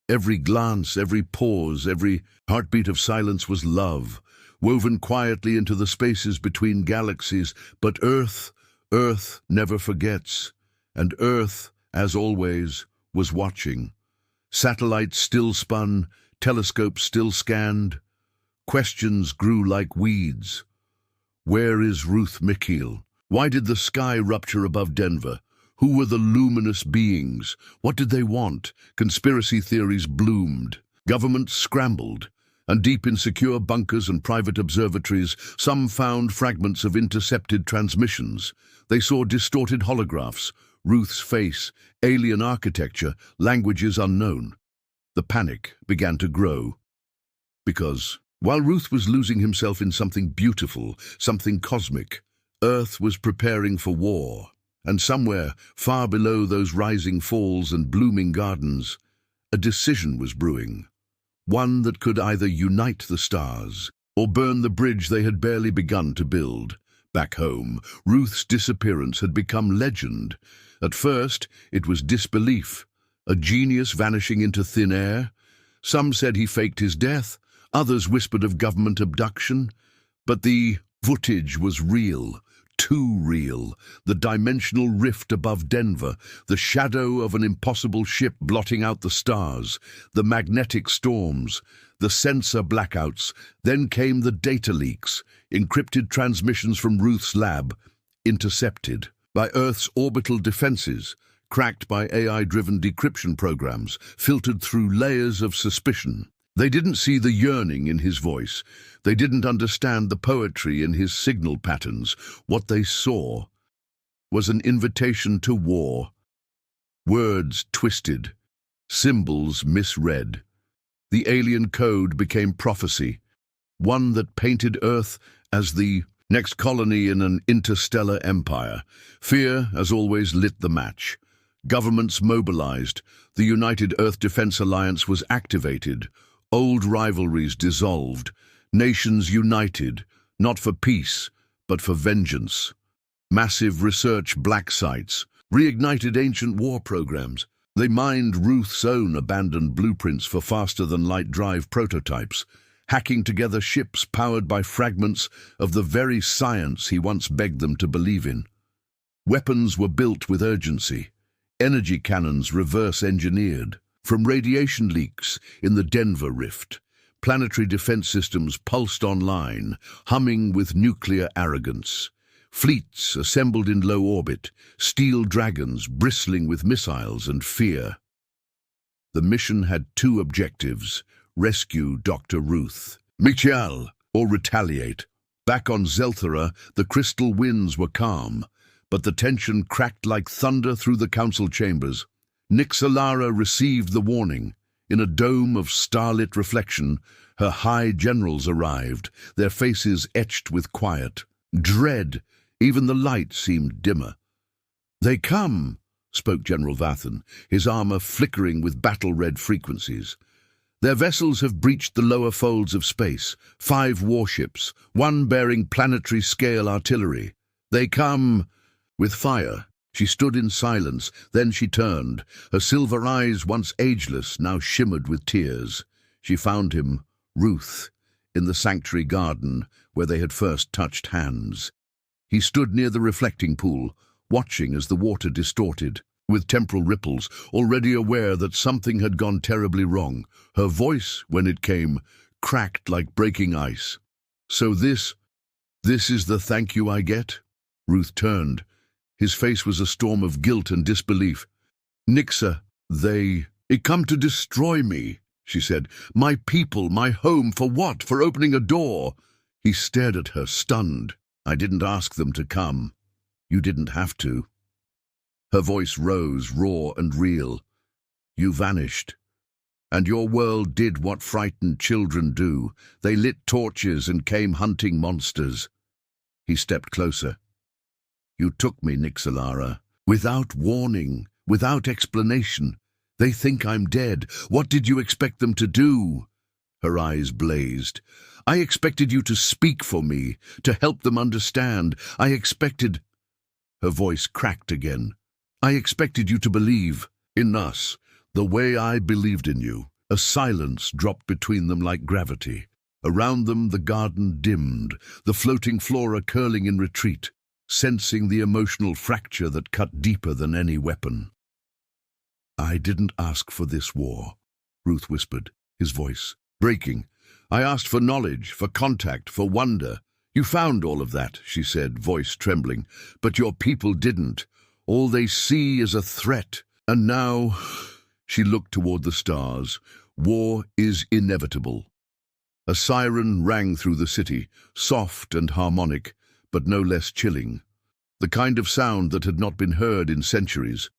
Every glance, every pause, every heartbeat of silence was love, woven quietly into the spaces between galaxies. But Earth never forgets. And Earth, as always, was watching. Satellites still spun, telescopes still scanned. Questions grew like weeds. Where is Ruth Mikhail? Why did the sky rupture above Denver? Who were the luminous beings? What did they want? Conspiracy theories bloomed. Governments scrambled. And deep in secure bunkers and private observatories, some found fragments of intercepted transmissions. They saw distorted holographs, Ruth's face, alien architecture, languages unknown. The panic began to grow. Because, while Ruth was losing himself in something beautiful, something cosmic, Earth was preparing for war. And somewhere, far below those rising falls and blooming gardens, a decision was brewing. One that could either unite the stars or burn the bridge they had barely begun to build. Back home, Ruth's disappearance had become legend. At first, it was disbelief, a genius vanishing into thin air. Some said he faked his death, others whispered of government abduction. But the footage was real. Too real. The dimensional rift above Denver, the shadow of an impossible ship blotting out the stars, the magnetic storms, the sensor blackouts. Then came the data leaks, encrypted transmissions from Ruth's lab, intercepted by Earth's orbital defenses, cracked by AI-driven decryption programs, filtered through layers of suspicion. They didn't see the yearning in his voice. They didn't understand the poetry in his signal patterns. What they saw was an invitation to war. Words twisted, symbols misread. The alien code became prophecy, one that painted Earth as the next colony in an interstellar empire. Fear, as always, lit the match. Governments mobilized. The United Earth Defense Alliance was activated. Old rivalries dissolved, nations united, not for peace, but for vengeance. Massive research black sites reignited ancient war programs. They mined Ruth's own abandoned blueprints for faster-than-light drive prototypes, hacking together ships powered by fragments of the very science he once begged them to believe in. Weapons were built with urgency, energy cannons reverse-engineered. From radiation leaks in the Denver rift, planetary defense systems pulsed online, humming with nuclear arrogance. Fleets assembled in low orbit, steel dragons bristling with missiles and fear. The mission had two objectives: rescue Dr. Ruth Mikhail or retaliate. Back on Zelthera, the crystal winds were calm, but the tension cracked like thunder through the council chambers. Nixalara received the warning. In a dome of starlit reflection, her high generals arrived, their faces etched with quiet. Dread. Even the light seemed dimmer. "They come," spoke General Vathan, his armor flickering with battle-red frequencies. "Their vessels have breached the lower folds of space, 5 warships, one bearing planetary-scale artillery. They come with fire." She stood in silence, then she turned. Her silver eyes, once ageless, now shimmered with tears. She found him, Ruth, in the sanctuary garden where they had first touched hands. He stood near the reflecting pool, watching as the water distorted, with temporal ripples, already aware that something had gone terribly wrong. Her voice, when it came, cracked like breaking ice. "So this is the thank you I get?" Ruth turned. His face was a storm of guilt and disbelief. "Nixa, they come to destroy me," she said. "My people, my home, for what? For opening a door?" He stared at her, stunned. I didn't ask them to come. You didn't have to. Her voice rose, raw and real. You vanished. And your world did what frightened children do. They lit torches and came hunting monsters. He stepped closer. You took me, Nixalara, without warning, without explanation. They think I'm dead. What did you expect them to do? Her eyes blazed. I expected you to speak for me, to help them understand. I expected... Her voice cracked again. I expected you to believe in us, the way I believed in you. A silence dropped between them like gravity. Around them the garden dimmed, the floating flora curling in retreat, sensing the emotional fracture that cut deeper than any weapon. I didn't ask for this war, Ruth whispered, his voice breaking. I asked for knowledge, for contact, for wonder. You found all of that, she said, voice trembling, but your people didn't. All they see is a threat. And now, she looked toward the stars. War is inevitable. A siren rang through the city, soft and harmonic, but no less chilling. The kind of sound that had not been heard in centuries.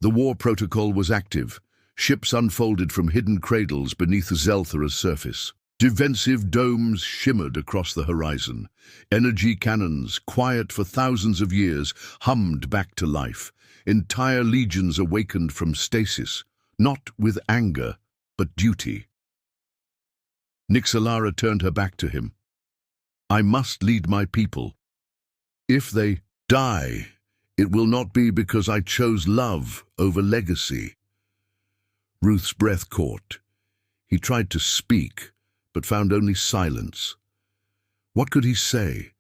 The war protocol was active. Ships unfolded from hidden cradles beneath Zelthara's surface. Defensive domes shimmered across the horizon. Energy cannons, quiet for thousands of years, hummed back to life. Entire legions awakened from stasis, not with anger, but duty. Nixalara turned her back to him. I must lead my people. If they die, it will not be because I chose love over legacy. Ruth's breath caught. He tried to speak, but found only silence. What could he say?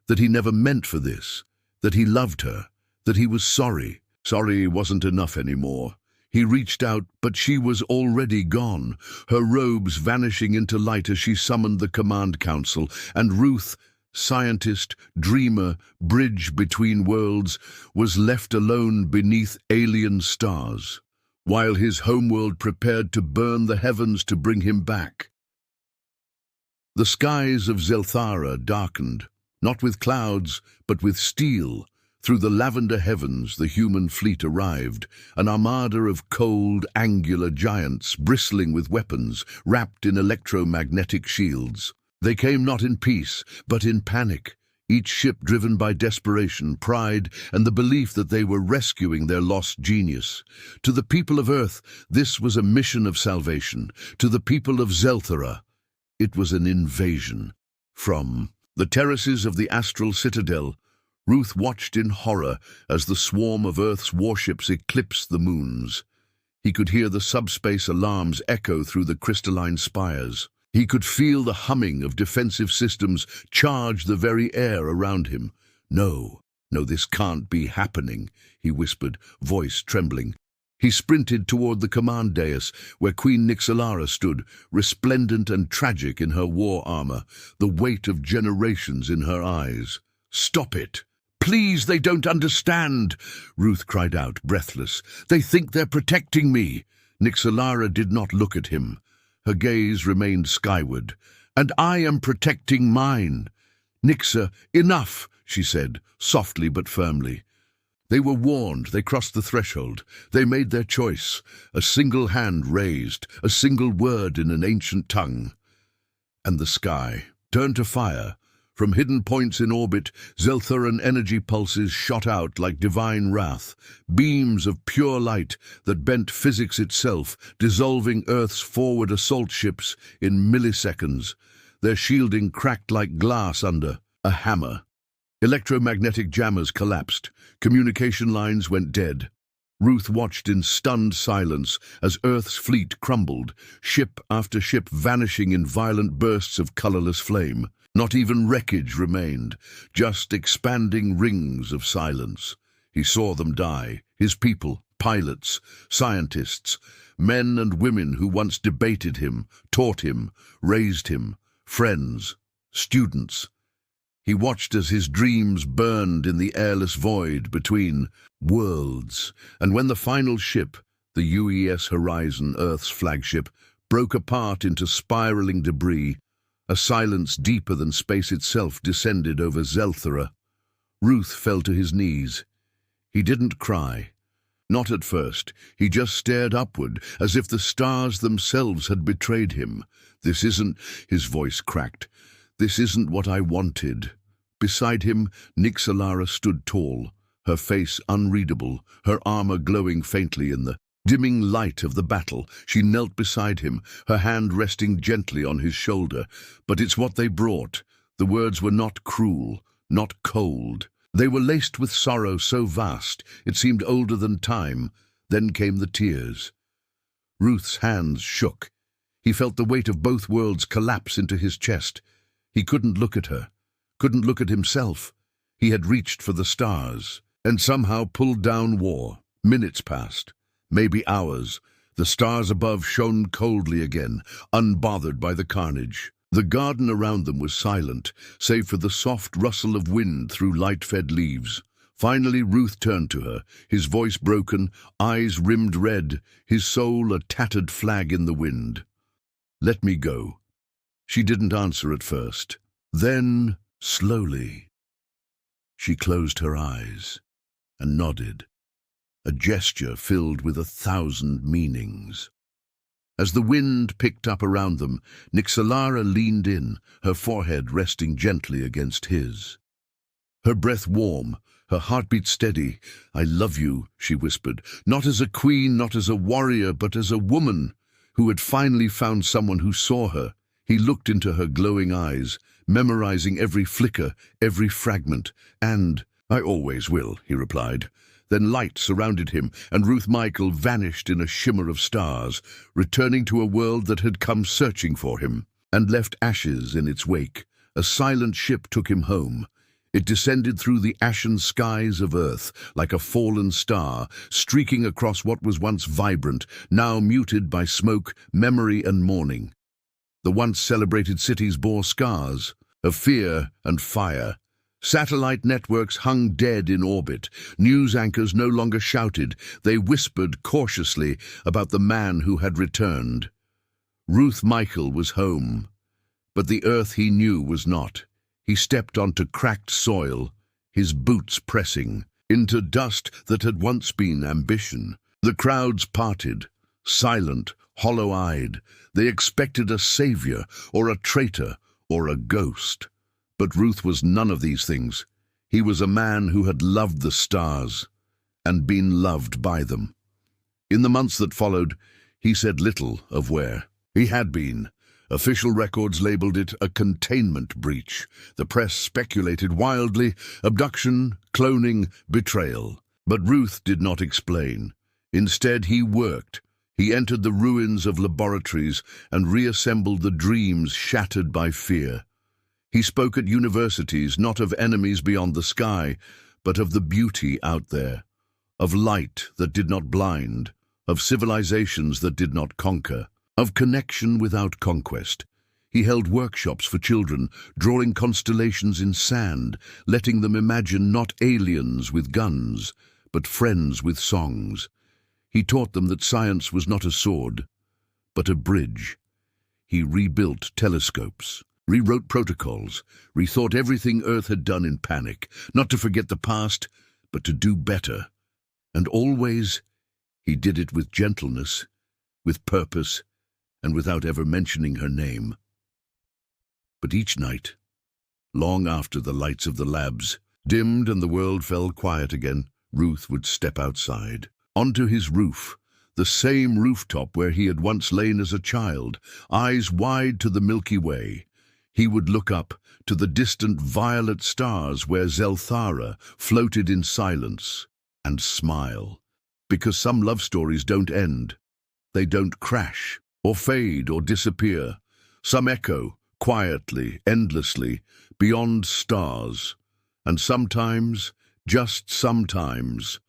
That he never meant for this, that he loved her, that he was sorry. Sorry wasn't enough anymore. He reached out, but she was already gone, her robes vanishing into light as she summoned the Command Council, and Ruth, scientist, dreamer, bridge between worlds, was left alone beneath alien stars, while his homeworld prepared to burn the heavens to bring him back. The skies of Zelthara darkened, not with clouds, but with steel. Through the lavender heavens the human fleet arrived, an armada of cold, angular giants bristling with weapons, wrapped in electromagnetic shields. They came not in peace, but in panic, each ship driven by desperation, pride, and the belief that they were rescuing their lost genius. To the people of Earth, this was a mission of salvation. To the people of Zelthara, it was an invasion. From the terraces of the astral citadel, Ruth watched in horror as the swarm of Earth's warships eclipsed the moons. He could hear the subspace alarms echo through the crystalline spires. He could feel the humming of defensive systems charge the very air around him. No, this can't be happening, he whispered, voice trembling. He sprinted toward the command dais, where Queen Nixalara stood, resplendent and tragic in her war armor, the weight of generations in her eyes. Stop it! Please, they don't understand, Ruth cried out, breathless. They think they're protecting me. Nixalara did not look at him. Her gaze remained skyward. And I am protecting mine. Nixa, enough, she said, softly but firmly. They were warned. They crossed the threshold. They made their choice. A single hand raised, a single word in an ancient tongue. And the sky turned to fire. From hidden points in orbit, Zeltharan energy pulses shot out like divine wrath, beams of pure light that bent physics itself, dissolving Earth's forward assault ships in milliseconds. Their shielding cracked like glass under a hammer. Electromagnetic jammers collapsed. Communication lines went dead. Ruth watched in stunned silence as Earth's fleet crumbled, ship after ship vanishing in violent bursts of colorless flame. Not even wreckage remained, just expanding rings of silence. He saw them die, his people, pilots, scientists, men and women who once debated him, taught him, raised him, friends, students. He watched as his dreams burned in the airless void between worlds, and when the final ship, the UES Horizon, Earth's flagship, broke apart into spiraling debris, A silence deeper than space itself descended over Zelthara. Ruth fell to his knees. He didn't cry. Not at first. He just stared upward, as if the stars themselves had betrayed him. "This isn't," his voice cracked. "This isn't what I wanted." Beside him, Nixalara stood tall, her face unreadable, her armor glowing faintly in the dimming light of the battle. She knelt beside him, her hand resting gently on his shoulder. "But it's what they brought." The words were not cruel, not cold. They were laced with sorrow so vast, it seemed older than time. Then came the tears. Ruth's hands shook. He felt the weight of both worlds collapse into his chest. He couldn't look at her, couldn't look at himself. He had reached for the stars, and somehow pulled down war. Minutes passed, maybe hours. The stars above shone coldly again, unbothered by the carnage. The garden around them was silent, save for the soft rustle of wind through light-fed leaves. Finally Ruth turned to her, his voice broken, eyes rimmed red, his soul a tattered flag in the wind. "Let me go." She didn't answer at first. Then, slowly, she closed her eyes and nodded, a gesture filled with 1,000 meanings. As the wind picked up around them, Nixalara leaned in, her forehead resting gently against his. Her breath warm, her heartbeat steady. "I love you," she whispered, "not as a queen, not as a warrior, but as a woman who had finally found someone who saw her." He looked into her glowing eyes, memorizing every flicker, every fragment. "And I always will," he replied. Then light surrounded him, and Ruth Michael vanished in a shimmer of stars, returning to a world that had come searching for him, and left ashes in its wake. A silent ship took him home. It descended through the ashen skies of Earth, like a fallen star, streaking across what was once vibrant, now muted by smoke, memory, and mourning. The once celebrated cities bore scars of fear and fire. Satellite networks hung dead in orbit. News anchors no longer shouted. They whispered cautiously about the man who had returned. Ruth Michael was home, but the Earth he knew was not. He stepped onto cracked soil, his boots pressing, into dust that had once been ambition. The crowds parted, silent, hollow-eyed. They expected a savior, or a traitor, or a ghost. But Ruth was none of these things. He was a man who had loved the stars and been loved by them. In the months that followed, he said little of where he had been. Official records labeled it a containment breach. The press speculated wildly: abduction, cloning, betrayal. But Ruth did not explain. Instead, he worked. He entered the ruins of laboratories and reassembled the dreams shattered by fear. He spoke at universities, not of enemies beyond the sky, but of the beauty out there, of light that did not blind, of civilizations that did not conquer, of connection without conquest. He held workshops for children, drawing constellations in sand, letting them imagine not aliens with guns, but friends with songs. He taught them that science was not a sword, but a bridge. He rebuilt telescopes, rewrote protocols, rethought everything Earth had done in panic, not to forget the past, but to do better. And always, he did it with gentleness, with purpose, and without ever mentioning her name. But each night, long after the lights of the labs dimmed and the world fell quiet again, Ruth would step outside, onto his roof, the same rooftop where he had once lain as a child, eyes wide to the Milky Way. He would look up to the distant violet stars where Zelthara floated in silence, and smile. Because some love stories don't end. They don't crash, or fade, or disappear. Some echo, quietly, endlessly, beyond stars. And sometimes, just sometimes,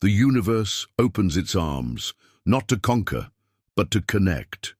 the universe opens its arms, not to conquer, but to connect.